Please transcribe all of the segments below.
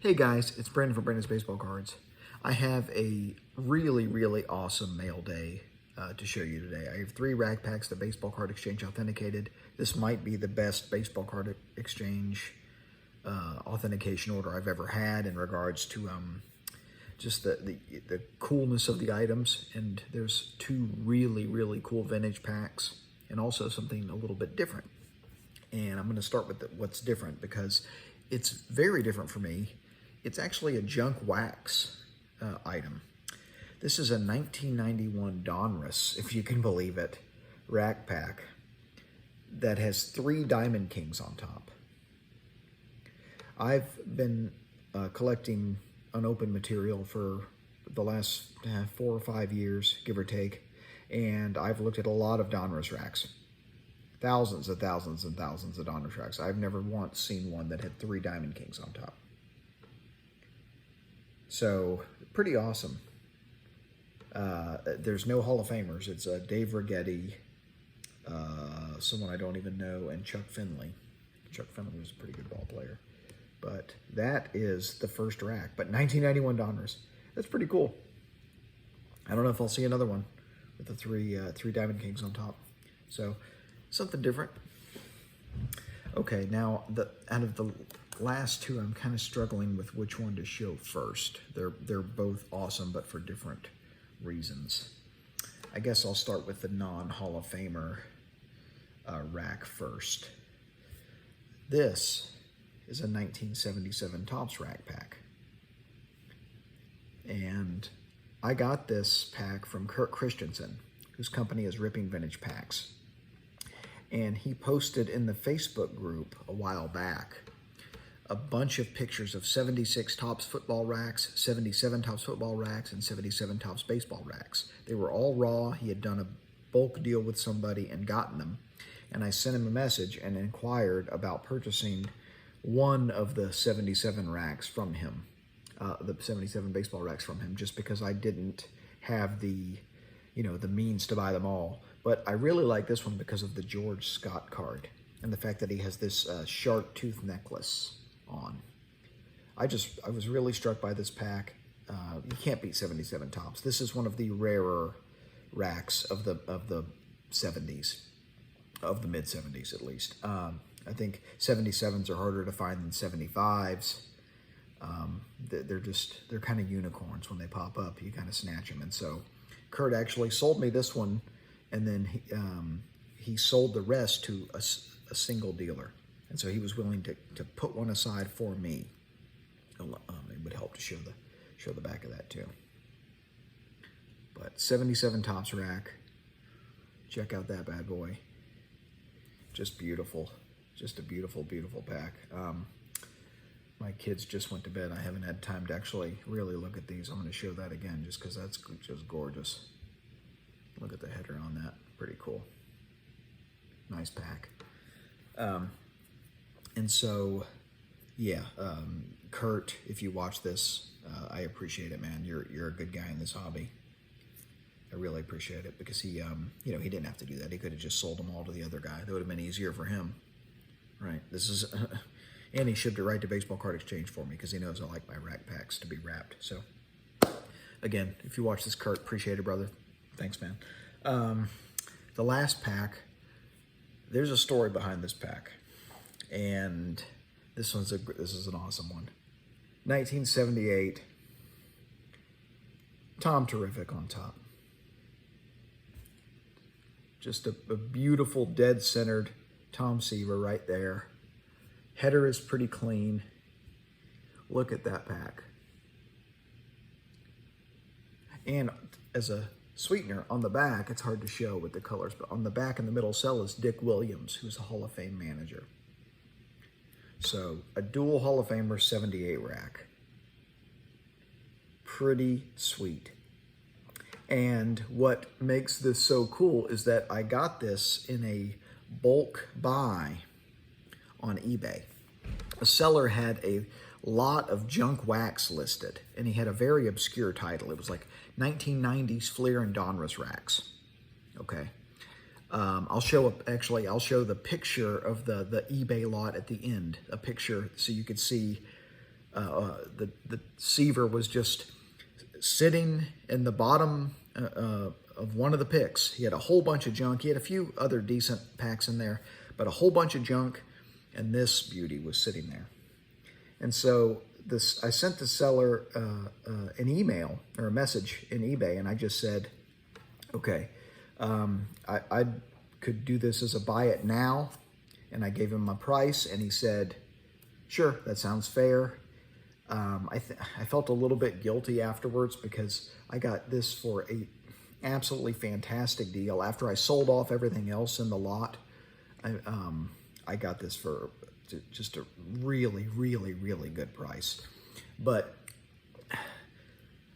Hey guys, it's Brandon from Brandon's Baseball Cards. I have a really awesome mail day to show you today. I have 3 rack packs that Baseball Card Exchange authenticated. This might be the best Baseball Card Exchange authentication order I've ever had in regards to just the coolness of the items. And there's 2 really cool vintage packs and also something a little bit different. And I'm going to start with what's different because it's very different for me. It's actually a junk wax item. This is a 1991 Donruss, if you can believe it, rack pack that has 3 Diamond Kings on top. I've been collecting unopened material for the last 4 or 5 years, give or take, and I've looked at a lot of Donruss racks. Thousands and thousands of Donruss racks. I've never once seen one that had 3 Diamond Kings on top. So, pretty awesome. There's no Hall of Famers. It's Dave Righetti, someone I don't even know, and Chuck Finley. Chuck Finley was a pretty good ball player. But that is the first rack. But 1991 Donruss. That's pretty cool. I don't know if I'll see another one with the 3 Diamond Kings on top. So, something different. Okay, now out of the last 2, I'm kind of struggling with which one to show first. They're both awesome, but for different reasons. I guess I'll start with the non-Hall of Famer rack first. This is a 1977 Topps rack pack. And I got this pack from Kurt Christensen, whose company is Ripping Vintage Packs. And he posted in the Facebook group a while back a bunch of pictures of 76 Topps football racks, 77 Topps football racks, and 77 Topps baseball racks. They were all raw. He had done a bulk deal with somebody and gotten them. And I sent him a message and inquired about purchasing one of the 77 racks from him, the 77 baseball racks from him, just because I didn't have the means to buy them all. But I really like this one because of the George Scott card and the fact that he has this shark tooth necklace on. I was really struck by this pack. You can't beat 77 Topps. This is one of the rarer racks of the 70s, of the mid 70s at least. I think 77s are harder to find than 75s. They're kind of unicorns when they pop up. You kind of snatch them. And so Kurt actually sold me this one, and then he sold the rest to a single dealer. And so he was willing to put one aside for me. It would help to show the back of that too. But 77 Topps rack. Check out that bad boy. Just beautiful. Just a beautiful pack. My kids just went to bed. I haven't had time to actually really look at these. I'm going to show that again just because that's just gorgeous. Look at the header on that. Pretty cool. Nice pack. And so, yeah, Kurt, if you watch this, I appreciate it, man. You're a good guy in this hobby. I really appreciate it because he didn't have to do that. He could have just sold them all to the other guy. That would have been easier for him, right? This is, and he shipped it right to Baseball Card Exchange for me because he knows I like my rack packs to be wrapped. So, again, if you watch this, Kurt, appreciate it, brother. Thanks, man. The last pack, there's a story behind this pack. And this is an awesome one. 1978, Tom Terrific on top. Just a beautiful dead-centered Tom Seaver right there. Header is pretty clean. Look at that pack. And as a sweetener, on the back, it's hard to show with the colors, but on the back in the middle cell is Dick Williams, who's a Hall of Fame manager. So, a dual Hall of Famer 78 rack. Pretty sweet. And what makes this so cool is that I got this in a bulk buy on eBay. A seller had a lot of junk wax listed, and he had a very obscure title. It was like 1990s Fleer and Donruss racks. Okay. I'll show the picture of the eBay lot at the end, a picture so you could see the Seaver was just sitting in the bottom of one of the picks. He had a whole bunch of junk. He had a few other decent packs in there, but a whole bunch of junk, and this beauty was sitting there. And so I sent the seller an email or a message in eBay, and I just said, okay, I could do this as a buy it now, and I gave him my price, and he said, sure, that sounds fair. I felt a little bit guilty afterwards because I got this for a absolutely fantastic deal. After I sold off everything else in the lot, I got this for just a really, really, really good price. But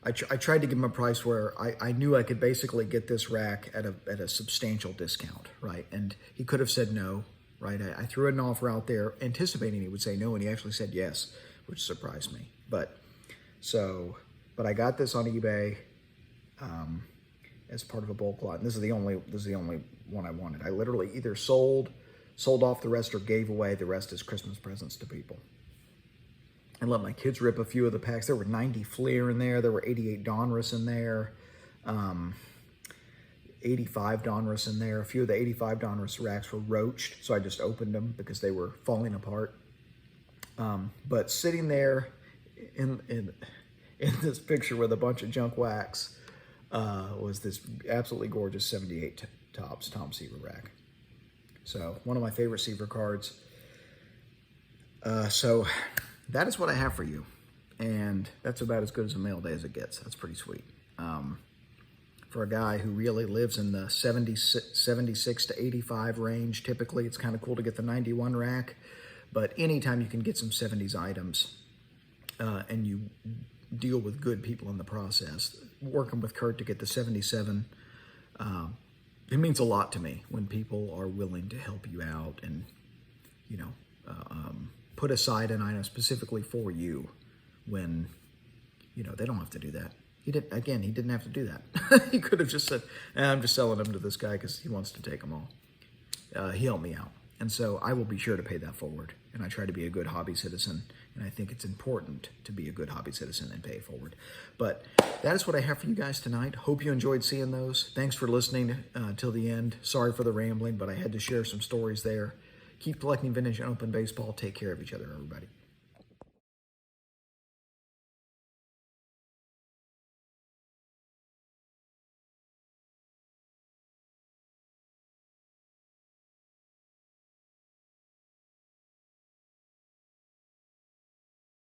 I tried to give him a price where I knew I could basically get this rack at a substantial discount, right? And he could have said no, right? I threw an offer out there anticipating he would say no, and he actually said yes, which surprised me. But I got this on eBay as part of a bulk lot. And this is the only one I wanted. I literally either sold off the rest or gave away the rest as Christmas presents to people. And let my kids rip a few of the packs. There were 90 Fleer in there. There were 88 Donruss in there. 85 Donruss in there. A few of the 85 Donruss racks were roached, so I just opened them because they were falling apart. But sitting there in this picture with a bunch of junk wax was this absolutely gorgeous 78 Topps Tom Seaver rack. So one of my favorite Seaver cards. So that is what I have for you. And that's about as good as a mail day as it gets. That's pretty sweet. For a guy who really lives in the 76 to 85 range, typically it's kind of cool to get the 91 rack. But anytime you can get some 70s items and you deal with good people in the process, working with Kurt to get the 77, it means a lot to me when people are willing to help you out and, you know, put aside an item specifically for you when, you know, they don't have to do that. He didn't have to do that. He could have just said, I'm just selling them to this guy because he wants to take them all. He helped me out. And so I will be sure to pay that forward. And I try to be a good hobby citizen. And I think it's important to be a good hobby citizen and pay it forward. But that is what I have for you guys tonight. Hope you enjoyed seeing those. Thanks for listening till the end. Sorry for the rambling, but I had to share some stories there. Keep collecting vintage and open baseball. Take care of each other, everybody.